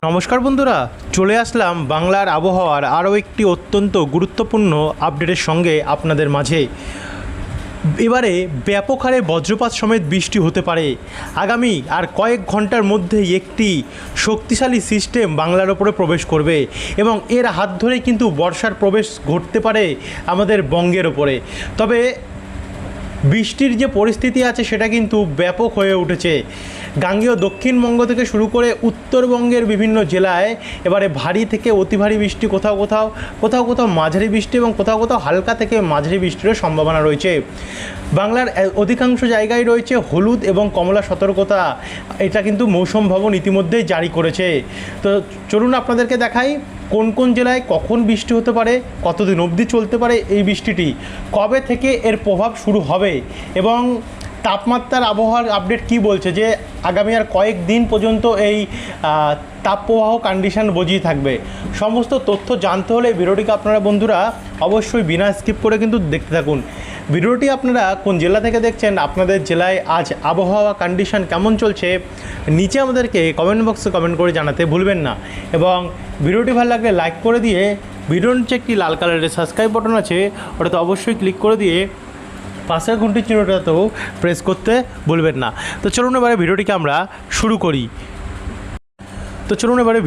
নমস্কার বন্ধুরা, চলে আসলাম বাংলার আবহাওয়ার আরও একটি অত্যন্ত গুরুত্বপূর্ণ আপডেটের সঙ্গে আপনাদের মাঝে। এবারে ব্যাপক হারে বজ্রপাত সমেত বৃষ্টি হতে পারে। আগামী আর কয়েক ঘন্টার মধ্যেই একটি শক্তিশালী সিস্টেম বাংলার ওপরে প্রবেশ করবে এবং এর হাত ধরেই কিন্তু বর্ষার প্রবেশ ঘটতে পারে আমাদের বঙ্গের ওপরে। তবে বৃষ্টির যে পরিস্থিতি আছে সেটা কিন্তু ব্যাপক হয়ে উঠেছে। গাঙ্গেয় দক্ষিণবঙ্গ থেকে শুরু করে উত্তরবঙ্গের বিভিন্ন জেলায় এবারে ভারী থেকে অতি ভারী বৃষ্টি, কোথাও কোথাও মাঝারি বৃষ্টি এবং কোথাও হালকা থেকে মাঝারি বৃষ্টির সম্ভাবনা রয়েছে। বাংলার অধিকাংশ জায়গায় রয়েছে হলুদ এবং কমলা সতর্কতা। এটা কিন্তু মৌসুম ভবন ইতিমধ্যেই জারি করেছে। তো চলুন আপনাদেরকে দেখাই কোন কোন জেলায় কখন বৃষ্টি হতে পারে, কতদিন অবধি চলতে পারে এই বৃষ্টিটি, কবে থেকে এর প্রভাব শুরু হবে এবং তাপমাত্রার আবহাওয়ার আপডেট কি বলছে যে আগামী আর কয়েক দিন পর্যন্ত এই তাপপ্রবাহ কন্ডিশন বজিয়ে থাকবে। সমস্ত তথ্য জানতে হলে ভিডিওটিকে আপনারা বন্ধুরা অবশ্যই বিনা স্কিপ করে কিন্তু দেখতে থাকুন। ভিডিওটি আপনারা কোন জেলা থেকে দেখছেন, আপনাদের জেলায় আজ আবহাওয়া কন্ডিশন কেমন চলছে নিচে আমাদেরকে কমেন্ট বক্সে কমেন্ট করে জানাতে ভুলবেন না। এবং ভিডিওটি ভালো লাগলে লাইক করে দিয়ে ভিডিওর নিচে একটি লাল কালারের সাবস্ক্রাইব বাটন আছে, ওটাতে অবশ্যই ক্লিক করে দিয়ে পাশের ঘন্টির চিহ্নটাতেও প্রেস করতে ভুলবেন না। তো চলুন এবারে ভিডিওটিকে আমরা শুরু করি।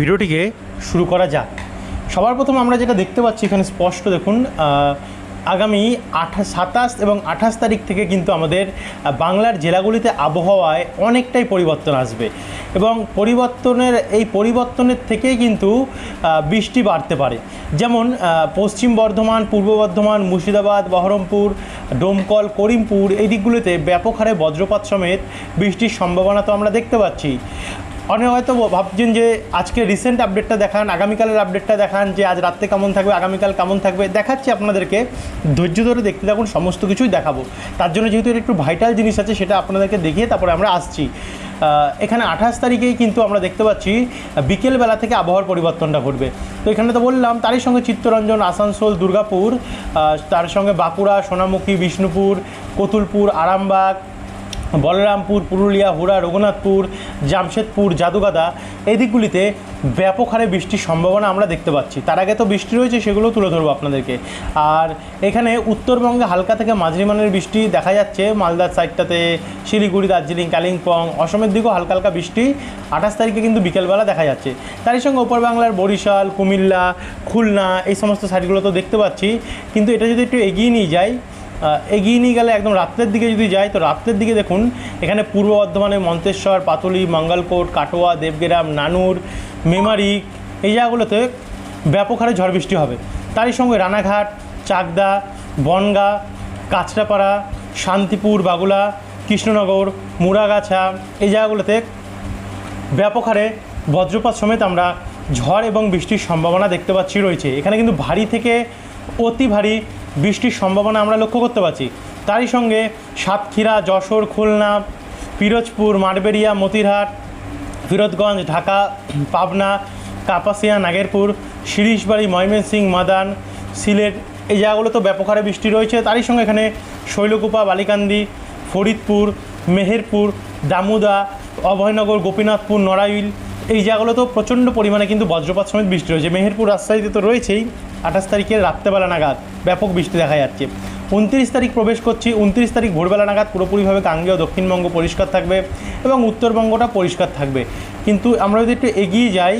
ভিডিওটিকে শুরু করা যাক। সবার প্রথম আমরা যেটা দেখতে পাচ্ছি এখানে স্পষ্ট দেখুন, আগামী 27 এবং 28 তারিখ থেকে কিন্তু আমাদের বাংলার জেলাগুলিতে আবহাওয়ায় অনেকটাই পরিবর্তন আসবে এবং পরিবর্তনের থেকেই কিন্তু বৃষ্টি বাড়তে পারে। যেমন পশ্চিম বর্ধমান, পূর্ব বর্ধমান, মুর্শিদাবাদ, বহরমপুর, ডোমকল, করিমপুর এই দিকগুলিতে ব্যাপক হারে বজ্রপাত সমেত বৃষ্টির সম্ভাবনা তো আমরা দেখতে পাচ্ছি। অনেকে হয়তো ভাবছেন যে আজকে রিসেন্ট আপডেটটা দেখান, আগামীকালের আপডেটটা দেখান, যে আজ রাত্রে কেমন থাকবে, আগামীকাল কেমন থাকবে। দেখাচ্ছি আপনাদেরকে, ধৈর্য ধরে দেখতে থাকুন, সমস্ত কিছুই দেখাবো। তার জন্য যেহেতু একটু ভাইটাল জিনিস আছে সেটা আপনাদেরকে দেখিয়ে তারপরে আমরা আসছি। এখানে 28 তারিখেই কিন্তু আমরা দেখতে পাচ্ছি বিকেলবেলা থেকে আবহাওয়ার পরিবর্তনটা ঘটবে। তো এখানে তো বললাম, তারই সঙ্গে চিত্তরঞ্জন, আসানসোল, দুর্গাপুর, তার সঙ্গে বাঁকুড়া, সোনামুখী, বিষ্ণুপুর, কতুলপুর, আরামবাগ, বলরামপুর, পুরুলিয়া, হুড়া, রঘুনাথপুর, জামশেদপুর, জাদুগাদা এই দিকগুলিতে ব্যাপক হারে বৃষ্টির সম্ভাবনা আমরা দেখতে পাচ্ছি। তার আগে তো বৃষ্টি রয়েছে, সেগুলো তুলে ধরবো আপনাদেরকে। আর এখানে উত্তরবঙ্গে হালকা থেকে মাঝারি মানের বৃষ্টি দেখা যাচ্ছে, মালদার সাইডটাতে, শিলিগুড়ি, দার্জিলিং, কালিম্পং, অসমের দিকেও হালকা হালকা বৃষ্টি 28 তারিখে কিন্তু বিকেলবেলা দেখা যাচ্ছে। তারই সঙ্গে ওপর বাংলার বরিশাল, কুমিল্লা, খুলনা এই সমস্ত সাইডগুলো তো দেখতে পাচ্ছি। কিন্তু এটা যদি একটু এগিয়ে নিয়ে গেলে একদম রাত্রের দিকে যদি যাই, তো রাত্রের দিকে দেখুন এখানে পূর্ব বর্ধমানে মন্তেশ্বর, পাতুলি, মঙ্গলকোট, কাটোয়া, দেবগ্রাম, নানুর, মেমারিক এই জায়গাগুলোতে ব্যাপক হারে ঝড় বৃষ্টি হবে। তারই সঙ্গে রানাঘাট, চাকদা, বনগাঁ, কাঁচরাপাড়া, শান্তিপুর, বাগুলা, কৃষ্ণনগর, মুড়াগাছা এই জায়গাগুলোতে ব্যাপক হারে বজ্রপাত সমেত আমরা ঝড় এবং বৃষ্টির সম্ভাবনা দেখতে পাচ্ছি রয়েছে। এখানে কিন্তু ভারী থেকে অতি ভারী বৃষ্টির সম্ভাবনা আমরা লক্ষ্য করতে পারছি। তারই সঙ্গে সাতক্ষীরা, যশোর, খুলনা, পিরোজপুর, মাঠবেড়িয়া, মতিরহাট, ফিরোজগঞ্জ, ঢাকা, পাবনা, কাপাসিয়া, নাগেরপুর, শিরিশবাড়ি, ময়মনসিংহ, মাদান, সিলেট এই জায়গাগুলো তো ব্যাপক হারে বৃষ্টি রয়েছে। তারই সঙ্গে এখানে শৈলকুপা, বালিকান্দি, ফরিদপুর, মেহেরপুর, দামুদা, অভয়নগর, গোপীনাথপুর, নড়াইল এই জায়গাগুলো তো প্রচণ্ড পরিমাণে কিন্তু বজ্রপাত সমেত বৃষ্টি রয়েছে। মেহেরপুর, রাজশাহীতে তো রয়েছেই। 28 তারিখের রাত্রেবেলা নাগাদ ব্যাপক বৃষ্টি দেখা যাচ্ছে। 29 তারিখ প্রবেশ করছি, 29 তারিখ ভোরবেলা নাগাদ পুরোপুরিভাবে গাঙ্গেয় দক্ষিণবঙ্গ পরিষ্কার থাকবে এবং উত্তরবঙ্গটা পরিষ্কার থাকবে। কিন্তু আমরা যদি একটু এগিয়ে যাই,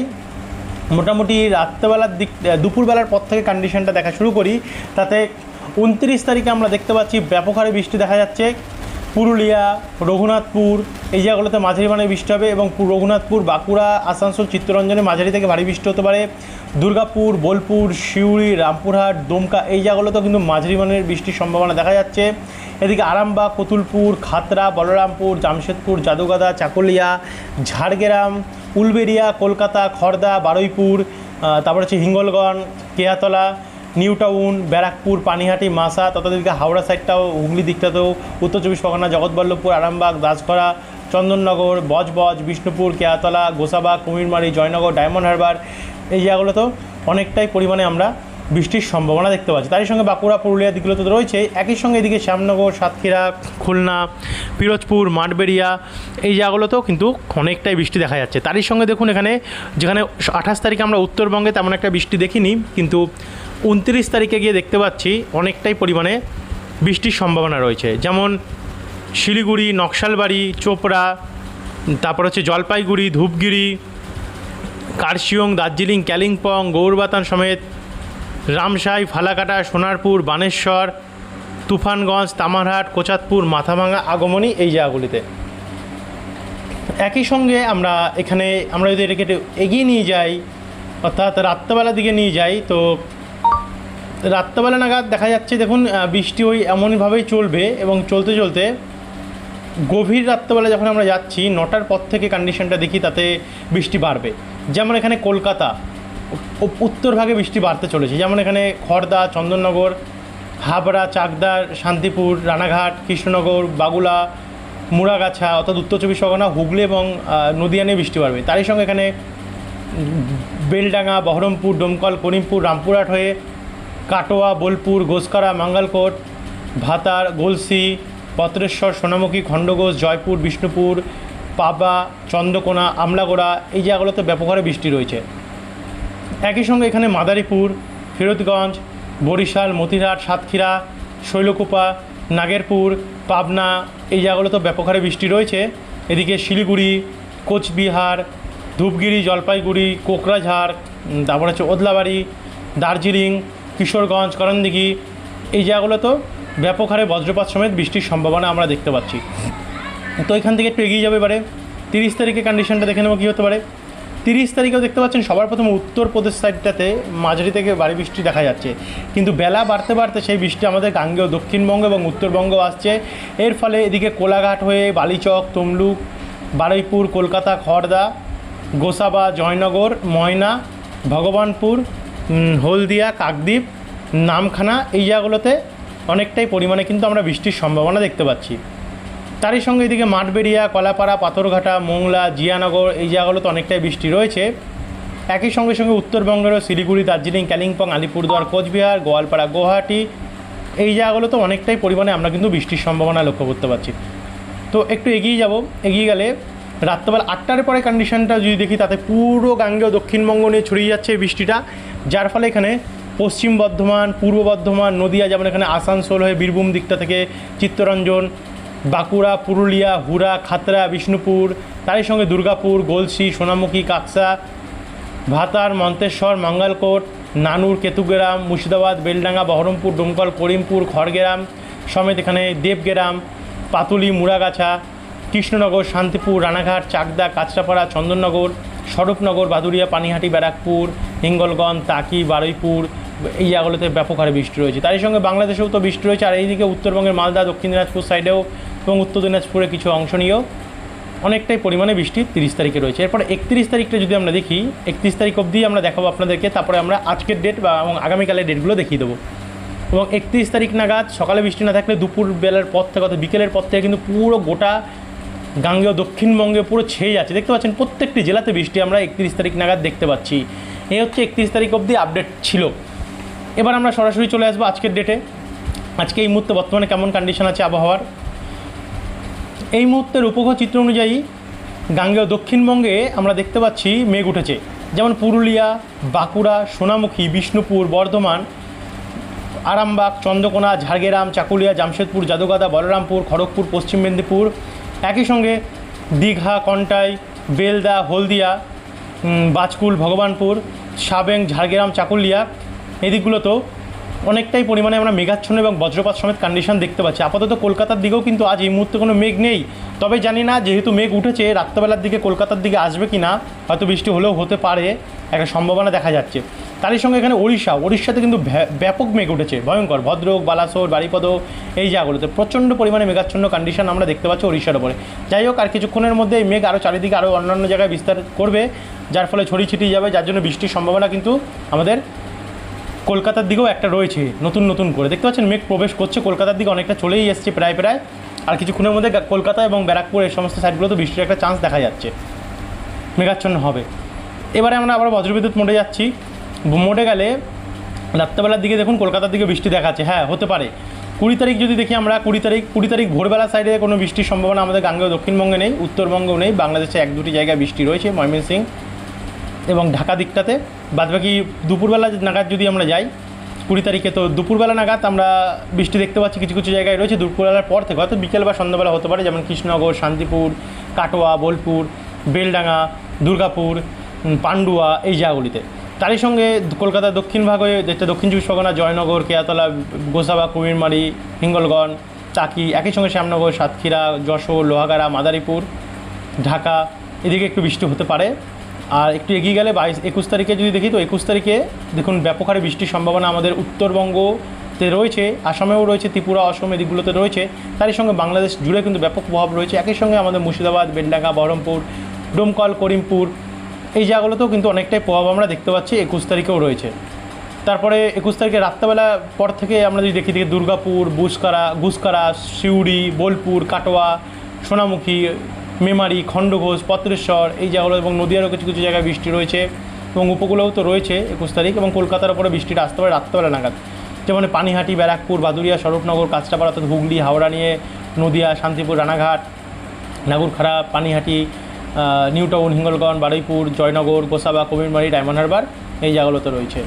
মোটামুটি রাত্রেবেলার দিক, দুপুরবেলার পর থেকে কন্ডিশনটা দেখা শুরু করি, তাতে 29 তারিখে আমরা দেখতে পাচ্ছি ব্যাপক হারে বৃষ্টি দেখা যাচ্ছে। পুরুলিয়া, রঘুনাথপুর এই জায়গাগুলোতে মাঝারি মানের বৃষ্টি হবে এবং রঘুনাথপুর, বাঁকুড়া, আসানসোল, চিত্তরঞ্জনে মাঝারি থেকে ভারী বৃষ্টি হতে পারে। দুর্গাপুর, বোলপুর, সিউড়ি, রামপুরহাট, দুমকা এই জায়গাগুলোতেও কিন্তু মাঝারি মানের বৃষ্টির সম্ভাবনা দেখা যাচ্ছে। এদিকে আরামবাগ, কতুলপুর, খাতড়া, বলরামপুর, জামশেদপুর, জাদুগাদা, চাকুলিয়া, ঝাড়গ্রাম, উলবেড়িয়া, কলকাতা, খড়দা, বারুইপুর, তারপর হচ্ছে হিঙ্গলগঞ্জ, কেয়াতলা, নিউ টাউন, ব্যারাকপুর, পানিহাটি, মাসা, ততদিকে হাওড়া সাইডটাও, হুগলি দিকটাতেও, উত্তর 24 পরগনা, জগৎবল্লভপুর, আরামবাগ, দাসখরা, চন্দননগর, বজবজ, বিষ্ণুপুর, কেয়াতলা, গোসাবা, কুমিরমারি, জয়নগর, ডায়মন্ড হারবার এই জায়গাগুলোতেও অনেকটাই পরিমাণে আমরা বৃষ্টির সম্ভাবনা দেখতে পাচ্ছি। তারই সঙ্গে বাঁকুড়া পুরুলিয়া দিকগুলো তো রয়েছে, একই সঙ্গে এদিকে শ্যামনগর, সাতক্ষীরা, খুলনা, পিরোজপুর, মাঠবেড়িয়া এই জায়গাগুলোতেও কিন্তু অনেকটাই বৃষ্টি দেখা যাচ্ছে। তারই সঙ্গে দেখুন এখানে যেখানে 28 তারিখে আমরা উত্তরবঙ্গে তেমন একটা বৃষ্টি দেখিনি, কিন্তু 29 তারিখে গিয়ে দেখতে পাচ্ছি অনেকটাই পরিমাণে বৃষ্টির সম্ভাবনা রয়েছে। যেমন শিলিগুড়ি, নকশালবাড়ি, চোপড়া, তারপর হচ্ছে জলপাইগুড়ি, ধূপগুড়ি, কার্শিয়ং, দার্জিলিং, কালিম্পং, গৌরবাতান সমেত রামসাই, ফালাকাটা, সোনারপুর, বানেশ্বর, তুফানগঞ্জ, তামারহাট, কোচাতপুর, মাথাভাঙা, আগমনী এই জায়গাগুলিতে। একই সঙ্গে আমরা যদি এটাকে এগিয়ে নিয়ে যাই, অর্থাৎ রাত্রেবেলার দিকে নিয়ে যাই, তো রাত্রেবেলা নাগাদ দেখা যাচ্ছে দেখুন বৃষ্টি ওই এমনভাবেই চলবে এবং চলতে চলতে গভীর রাত্রেবেলা যখন আমরা যাচ্ছি 9টার পর থেকে কন্ডিশনটা দেখি তাতে বৃষ্টি বাড়বে। যেমন এখানে কলকাতা উত্তর ভাগে বৃষ্টি বাড়তে চলেছে, যেমন এখানে খড়দা, চন্দননগর, হাবড়া, চাকদা, শান্তিপুর, রানাঘাট, কৃষ্ণনগর, বাগুলা, মুড়াগাছা অর্থাৎ উত্তর 24 পরগনা, হুগলি এবং নদিয়া নিয়ে বৃষ্টি বাড়বে। তারই সঙ্গে এখানে বেলডাঙ্গা, বহরমপুর, ডোমকল, করিমপুর, রামপুরহাট হয়ে কাটোয়া, বোলপুর, গোসকারা, মাঙ্গালকোট, ভাতার, গলসি, পত্রেশ্বর, সোনামুখী, খণ্ডঘোষ, জয়পুর, বিষ্ণুপুর, পাবা, চন্দ্রকোনা, আমলাগোড়া এই জায়গাগুলোতে ব্যাপক হারে বৃষ্টি রয়েছে। একই সঙ্গে এখানে মাদারীপুর, ফিরোজগঞ্জ, বরিশাল, মতিরহাট, সাতক্ষীরা, শৈলকুপা, নাগেরপুর, পাবনা এই জায়গাগুলোতে ব্যাপক হারে বৃষ্টি রয়েছে। এদিকে শিলিগুড়ি, কোচবিহার, ধূপগুড়ি, জলপাইগুড়ি, কোকরাঝাড়, তারপর হচ্ছে ওদলাবাড়ি, দার্জিলিং, কিশোরগঞ্জ, করণদিঘি এই জায়গাগুলোতেও ব্যাপক হারে বজ্রপাত সমেত বৃষ্টির সম্ভাবনা আমরা দেখতে পাচ্ছি। তো এখান থেকে একটু এগিয়ে যাবে এবারে 30 তারিখে কন্ডিশনটা দেখে নেবো কী হতে পারে। 30 তারিখেও দেখতে পাচ্ছেন সবার প্রথমে উত্তরপ্রদেশ সাইডটাতে মাঝারি থেকে ভারী বৃষ্টি দেখা যাচ্ছে, কিন্তু বেলা বাড়তে বাড়তে সেই বৃষ্টি আমাদের গাঙ্গেয় দক্ষিণবঙ্গ এবং উত্তরবঙ্গ আসছে। এর ফলে এদিকে কোলাঘাট হয়ে বালিচক, তমলুক, বারুইপুর, কলকাতা, খড়দা, গোসাবা, জয়নগর, ময়না, ভগবানপুর, হলদিয়া, কাকদ্বীপ, নামখানা এই জায়গাগুলোতে অনেকটাই পরিমাণে কিন্তু আমরা বৃষ্টির সম্ভাবনা দেখতে পাচ্ছি। তারই সঙ্গে এদিকে মাঠবেড়িয়া, কলাপাড়া, পাথরঘাটা, মোংলা, জিয়ানগর এই জায়গাগুলোতে অনেকটাই বৃষ্টি রয়েছে। একই সঙ্গে উত্তরবঙ্গেরও শিলিগুড়ি, দার্জিলিং, কালিম্পং, আলিপুরদুয়ার, কোচবিহার, গোয়ালপাড়া, গুয়াহাটি এই জায়গাগুলোতে অনেকটাই পরিমাণে আমরা কিন্তু বৃষ্টির সম্ভাবনা লক্ষ্য করতে পারছি। তো একটু এগিয়ে গেলে রাত্রেবেলা 8টার পরে কন্ডিশনটা যদি দেখি তাতে পুরো গাঙ্গেয় দক্ষিণবঙ্গ নিয়ে ছড়িয়ে যাচ্ছে বৃষ্টিটা, যার ফলে এখানে পশ্চিম বর্ধমান, পূর্ব বর্ধমান, নদিয়া, যেমন এখানে আসানসোল হয়ে বীরভূম দিকটা থেকে চিত্তরঞ্জন, বাঁকুড়া, পুরুলিয়া, হুড়া, খাতড়া, বিষ্ণুপুর, তারই সঙ্গে দুর্গাপুর, গলসি, সোনামুখী, কাকসা, ভাতার, মন্তেশ্বর, মঙ্গলকোট, নানুর, কেতুগ্রাম, মুর্শিদাবাদ, বেলডাঙ্গা, বহরমপুর, ডোমকল, করিমপুর, খড়গ্রাম সমেত এখানে দেবগ্রাম, পাতুলি, মুড়াগাছা, কৃষ্ণনগর, শান্তিপুর, রানাঘাট, চাকদা, কাঁচরাপাড়া, চন্দননগর, স্বরূপনগর, বাদুড়িয়া, পানিহাটি, ব্যারাকপুর, হিঙ্গলগঞ্জ, তাকি, বারুইপুর এই জায়গাগুলোতে ব্যাপক হারে বৃষ্টি রয়েছে। তারই সঙ্গে বাংলাদেশেও তো বৃষ্টি রয়েছে, আর এইদিকে উত্তরবঙ্গের মালদা, দক্ষিণ দিনাজপুর সাইডেও এবং উত্তর দিনাজপুরের কিছু অংশ নিয়েও অনেকটাই পরিমাণে বৃষ্টি 30 তারিখে রয়েছে। এরপর 31 তারিখটা যদি আমরা দেখি, 31 তারিখ অবধি আমরা দেখাবো আপনাদেরকে, তারপরে আমরা আজকের ডেট এবং আগামীকালের ডেটগুলো দেখিয়ে দেবো। এবং 31 তারিখ নাগাদ সকালে বৃষ্টি না থাকলে দুপুর বেলার পর থেকে অর্থাৎ বিকেলের পর থেকে কিন্তু পুরো গোটা গাঙ্গেয় দক্ষিণবঙ্গে পুরো ছেয়ে যাচ্ছে। দেখতে পাচ্ছেন প্রত্যেকটি জেলাতে বৃষ্টি আমরা 31 তারিখ নাগাদ দেখতে পাচ্ছি। এই হচ্ছে 31 তারিখ অবধি আপডেট ছিল। এবার আমরা সরাসরি চলে আসবো আজকের ডেটে। আজকে এই মুহূর্তে বর্তমানে কেমন কন্ডিশন আছে আবহাওয়ার। এই মুহূর্তের উপগ্রহ চিত্র অনুযায়ী গাঙ্গেয় দক্ষিণবঙ্গে আমরা দেখতে পাচ্ছি মেঘ উঠেছে, যেমন পুরুলিয়া, বাঁকুড়া, সোনামুখী, বিষ্ণুপুর, বর্ধমান, আরামবাগ, চন্দ্রকোনা, ঝাড়গ্রাম, চাকুলিয়া, জামশেদপুর, জাদুগাদা, বলরামপুর, খড়গপুর, পশ্চিম মেদিনীপুর, একই সঙ্গে দীঘা, কন্টাই, বেলদা, হলদিয়া, বাজকুল, ভগবানপুর, সাবেং, ঝাড়গ্রাম, চাকুলিয়া এই দিকগুলোতেও অনেকটাই পরিমাণে আমরা মেঘাচ্ছন্ন এবং বজ্রপাত সমেত কন্ডিশন দেখতে পাচ্ছি। আপাতত কলকাতার দিকেও কিন্তু আজ এই মুহূর্তে কোনো মেঘ নেই, তবে জানি না যেহেতু মেঘ উঠেছে রাত্রেবেলার দিকে কলকাতার দিকে আসবে কি না, হয়তো বৃষ্টি হলেও হতে পারে, একটা সম্ভাবনা দেখা যাচ্ছে। তারই সঙ্গে এখানে ওড়িশাতে কিন্তু ব্যাপক মেঘ উঠেছে, ভয়ঙ্কর। ভদ্রক, বালাসোর, বারিপদ এই জায়গাগুলোতে প্রচণ্ড পরিমাণে মেঘাচ্ছন্ন কন্ডিশন আমরা দেখতে পাচ্ছি ওড়িশার ওপরে। যাই হোক, আর কিছুক্ষণের মধ্যে এই মেঘ আরও চারিদিকে আরও অন্যান্য জায়গায় বিস্তার করবে, যার ফলে ছড়িয়ে ছিটিয়ে যাবে, যার জন্য বৃষ্টির সম্ভাবনা কিন্তু আমাদের কলকাতার দিকেও একটা রয়েছে নতুন করে। দেখতে পাচ্ছেন মেঘ প্রবেশ করছে কলকাতার দিকে, অনেকটা চলেই এসছে প্রায়। আর কিছুক্ষণের মধ্যে কলকাতা এবং ব্যারাকপুর এই সমস্ত সাইডগুলোতে বৃষ্টির একটা চান্স দেখা যাচ্ছে, মেঘাচ্ছন্ন হবে। এবারে আমরা আবার বজ্রবিদ্যুৎ মোডে যাচ্ছি। মোডে গেলে রাত্রেবেলার দিকে দেখুন কলকাতার দিকে বৃষ্টি দেখাচ্ছে, হ্যাঁ হতে পারে। 20 তারিখ যদি দেখি আমরা, 20 তারিখ ভোরবেলা সাইডে কোনো বৃষ্টির সম্ভাবনা আমাদের গাঙ্গেয় দক্ষিণবঙ্গে নেই, উত্তরবঙ্গেও নেই, বাংলাদেশে 1-2টি জায়গায় বৃষ্টি রয়েছে, ময়মনসিংহ এবং ঢাকা দিকটাতে। বাদবাকি দুপুরবেলা নাগাদ যদি আমরা যাই 20 তারিখে, তো দুপুরবেলা নাগাদ আমরা বৃষ্টি দেখতে পাচ্ছি কিছু কিছু জায়গায় রয়েছে। দুপুরবেলার পর থেকে হয়তো বিকেল বা সন্ধ্যাবেলা হতে পারে, যেমন কৃষ্ণনগর, শান্তিপুর, কাটোয়া, বোলপুর, বেলডাঙ্গা, দুর্গাপুর, পান্ডুয়া, এই জায়গাগুলিতে। তারই সঙ্গে কলকাতার দক্ষিণ ভাগে, যেটা দক্ষিণ 24 পরগনা, জয়নগর, কেয়াতলা, গোসাবা, কুমিরমারি, হিঙ্গলগঞ্জ, চাকি, একই সঙ্গে শ্যামনগর, সাতক্ষীরা, যশোর, লোহাগাড়া, মাদারীপুর, ঢাকা, এদিকে একটু বৃষ্টি হতে পারে। আর একটু এগিয়ে গেলে 21 তারিখে যদি দেখি, তো 21 তারিখে দেখুন ব্যাপক হারে বৃষ্টির সম্ভাবনা আমাদের উত্তরবঙ্গতে রয়েছে, আসামেও রয়েছে, ত্রিপুরা, অসম এদিকগুলোতে রয়েছে। তারই সঙ্গে বাংলাদেশ জুড়ে কিন্তু ব্যাপক প্রভাব রয়েছে। একই সঙ্গে আমাদের মুর্শিদাবাদ, বেলডাঙ্গা, বহরমপুর, ডোমকল, করিমপুর, এই জায়গাগুলোতেও কিন্তু অনেকটাই প্রভাব আমরা দেখতে পাচ্ছি। 21 তারিখেও রয়েছে। তারপরে 21 তারিখে রাত্রেবেলা পর থেকে আমরা যদি দেখি দুর্গাপুর, গুসকারা, সিউড়ি, বোলপুর, কাটোয়া, সোনামুখী, মেমারি, খণ্ডঘোষ, পত্রেশ্বর, এই জায়গাগুলো এবং নদীয়ারও কিছু কিছু জায়গায় বৃষ্টি রয়েছে এবং উপকূলেও তো রয়েছে 21 তারিখ। এবং কলকাতার উপরে বৃষ্টিটা আসতে পারে রাত্রেবেলা নাগাদ, যেমন পানিহাটি, ব্যারাকপুর, বাদুড়িয়া, স্বরূপনগর, কাঁচরাপাড়া অর্থাৎ হুগলি, হাওড়া নিয়ে Nadia, Shantipur, Ranaghat, Nagarkhara, Panihati, New Town, Hingalganj, Baruipur, Joynagar, Gosaba, Kumirmari, Diamond Harbour, এই জায়গাগুলোতে রয়েছে।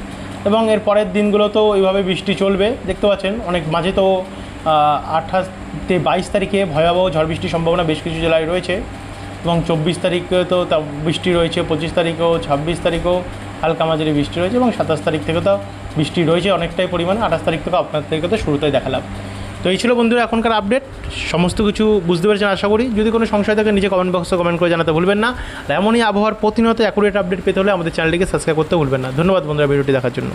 এবং এর পরের দিনগুলোতেও এইভাবে বৃষ্টি চলবে, দেখতে পাচ্ছেন। অনেক মাঝে তো 22 তারিখে ভয়াবহ ঝড় বৃষ্টির সম্ভাবনা বেশ কিছু জেলায় রয়েছে এবং 24 তারিখে তো তা বৃষ্টি রয়েছে, 25 তারিখেও, 26 তারিখেও হালকা মাঝারি বৃষ্টি রয়েছে এবং 27 তারিখ থেকে তো বৃষ্টি রয়েছে অনেকটাই পরিমাণে। 28 তারিখ থেকে আপনার থেকে তো শুরুতেই দেখালাম। তো এই ছিল বন্ধুরা এখনকার আপডেট, সমস্ত কিছু বুঝতে পেরেছেন আশা করি। যদি কোনো সংশয় থাকে নিচে কমেন্ট বক্সে কমেন্ট করে জানাতে ভুলবেন না। আর এমনই আবহাওয়ার প্রতিনিয়ত অ্যাকুরেট আপডেট পেতে হলে আমাদের চ্যানেলটিকে সাবস্ক্রাইব করতে ভুলবেন না। ধন্যবাদ বন্ধুরা ভিডিওটি দেখার জন্য।